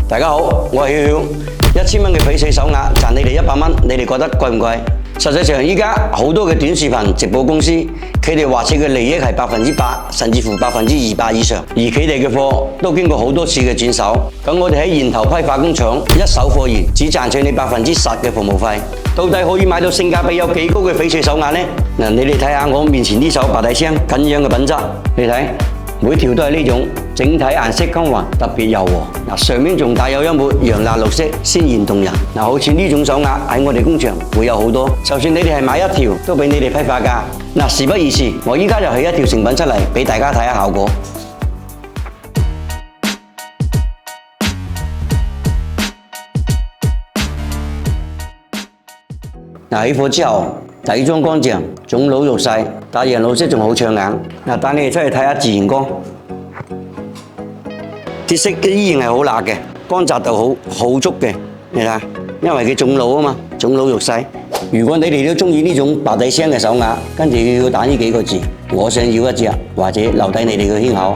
大家好，我係曉曉，1000蚊嘅翡翠手鐲賺你哋100蚊，你哋覺得貴唔貴？實際上，依家好多嘅短視頻直播公司，佢哋話佢嘅利益係100%，甚至乎200%以上，而佢哋嘅貨都經過好多次嘅轉手。咁我哋喺源頭批發工廠一手貨源，只賺取你10%嘅服務費。到底可以買到性價比有幾高嘅翡翠手鐲呢？嗱，你哋睇下我面前呢手白底箱咁樣嘅品質，你睇每條都係呢種，整體顏色均勻，特別柔和。上面仲帶有一抹洋蠟綠色，鮮豔動人。好似呢種手鐲喺我哋工場會有好多，就算你哋係買一條，都俾你哋批發㗎。事不宜遲，我依家就起一條成品出嚟俾大家睇下效果。起貨之後，底裝乾淨，種老肉細，打贏老色仲好搶眼。帶你哋出去睇下自然光，鐵色依然係好辣嘅，光澤度好足嘅。你睇下，因為佢種老啊嘛，種老肉細。如果你哋都中意呢種白底箱嘅手鐲，跟住要打呢幾個字，我想要一隻，或者留低你哋嘅圈口。